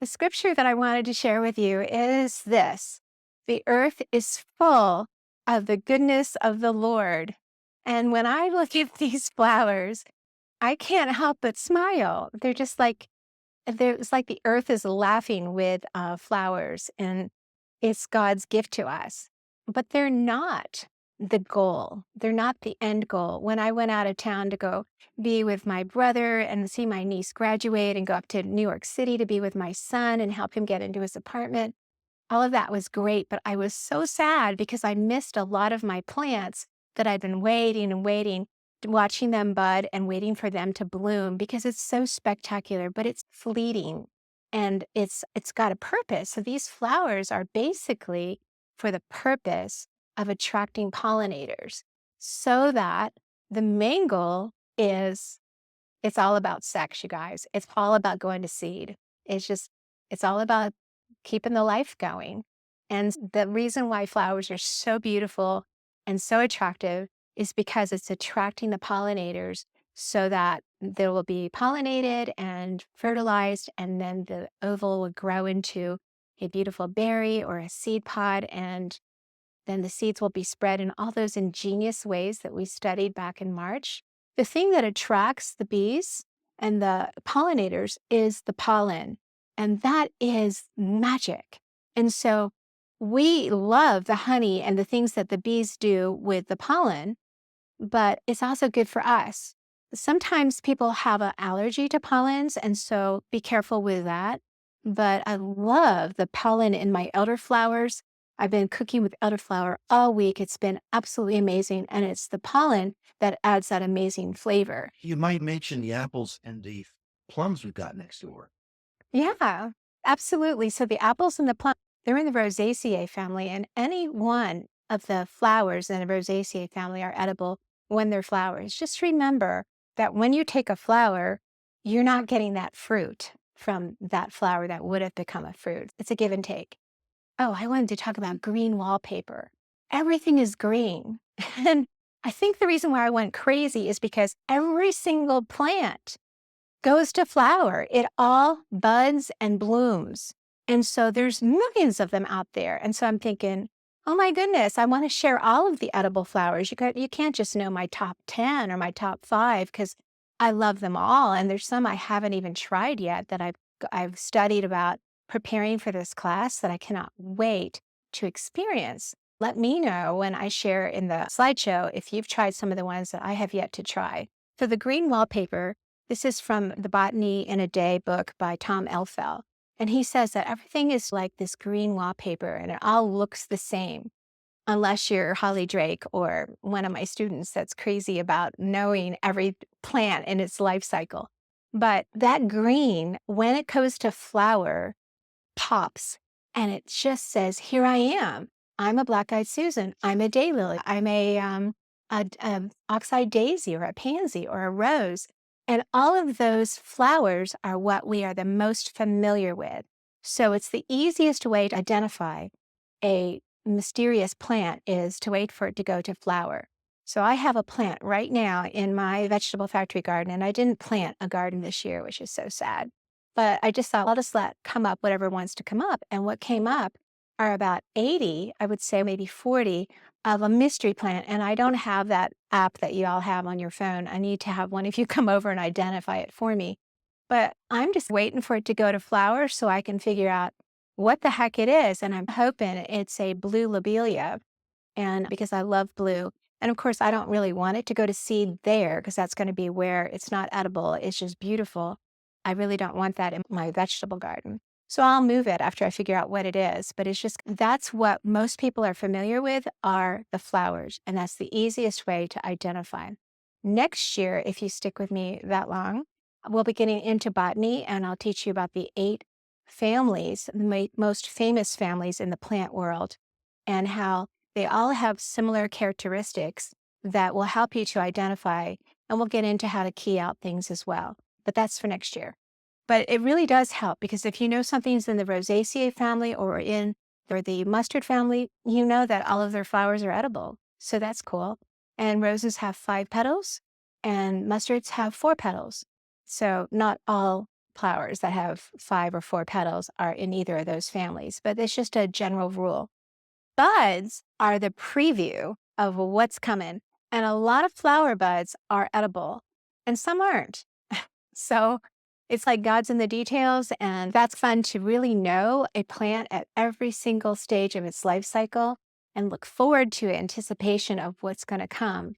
The scripture that I wanted to share with you is this: the earth is full of the goodness of the Lord. And when I look at these flowers, I can't help but smile. It's like the earth is laughing with flowers, and it's God's gift to us. But they're not the goal. They're not the end goal. When I went out of town to go be with my brother and see my niece graduate and go up to New York City to be with my son and help him get into his apartment, all of that was great. But I was so sad because I missed a lot of my plants that I'd been waiting and waiting, watching them bud and waiting for them to bloom because it's so spectacular, but it's fleeting and it's got a purpose. So these flowers are basically for the purpose of attracting pollinators, so that the main goal is it's all about sex, you guys. It's all about going to seed. It's all about keeping the life going. And the reason why flowers are so beautiful and so attractive is because it's attracting the pollinators so that they will be pollinated and fertilized, and then the oval will grow into a beautiful berry or a seed pod, and then the seeds will be spread in all those ingenious ways that we studied back in March. The thing that attracts the bees and the pollinators is the pollen, and that is magic. And so we love the honey and the things that the bees do with the pollen, but it's also good for us. Sometimes people have an allergy to pollens, and so be careful with that. But I love the pollen in my elderflowers. I've been cooking with elderflower all week. It's been absolutely amazing. And it's the pollen that adds that amazing flavor. You might mention the apples and the plums we've got next door. Yeah, absolutely. So the apples and the plum, they're in the Rosaceae family, and any one of the flowers in the Rosaceae family are edible when they're flowers. Just remember that when you take a flower, you're not getting that fruit from that flower that would have become a fruit. It's a give and take. Oh, I wanted to talk about green wallpaper. Everything is green. And I think the reason why I went crazy is because every single plant goes to flower. It all buds and blooms. And so there's millions of them out there. And so I'm thinking, oh my goodness, I want to share all of the edible flowers. You can't just know my top 10 or my top 5 because I love them all. And there's some I haven't even tried yet that I've studied about preparing for this class that I cannot wait to experience. Let me know when I share in the slideshow if you've tried some of the ones that I have yet to try. So the green wallpaper, this is from the Botany in a Day book by Tom Elfell. And he says that everything is like this green wallpaper and it all looks the same, unless you're Holly Drake or one of my students that's crazy about knowing every plant in its life cycle. But that green, when it goes to flower, pops and it just says, here I am. I'm a black-eyed Susan. I'm a daylily. I'm a oxeye daisy or a pansy or a rose. And all of those flowers are what we are the most familiar with. So it's the easiest way to identify a mysterious plant is to wait for it to go to flower. So I have a plant right now in my vegetable factory garden, and I didn't plant a garden this year, which is so sad. But I just thought, I'll just let come up whatever wants to come up. And what came up are about 80, I would say maybe 40, of a mystery plant. And I don't have that app that you all have on your phone. I need to have one of you come over and identify it for me. But I'm just waiting for it to go to flower so I can figure out what the heck it is. And I'm hoping it's a blue lobelia. And because I love blue. And of course, I don't really want it to go to seed there because that's going to be where it's not edible. It's just beautiful. I really don't want that in my vegetable garden. So I'll move it after I figure out what it is. But it's just, that's what most people are familiar with are the flowers. And that's the easiest way to identify. Next year, if you stick with me that long, we'll be getting into botany and I'll teach you about the 8 families, the most famous families in the plant world, and how they all have similar characteristics that will help you to identify. And we'll get into how to key out things as well. But that's for next year. But it really does help because if you know something's in the Rosaceae family or the mustard family, you know that all of their flowers are edible. So that's cool. And roses have 5 petals and mustards have 4 petals. So not all flowers that have 5 or 4 petals are in either of those families, but it's just a general rule. Buds are the preview of what's coming, and a lot of flower buds are edible and some aren't. So it's like God's in the details, and that's fun to really know a plant at every single stage of its life cycle and look forward to anticipation of what's going to come.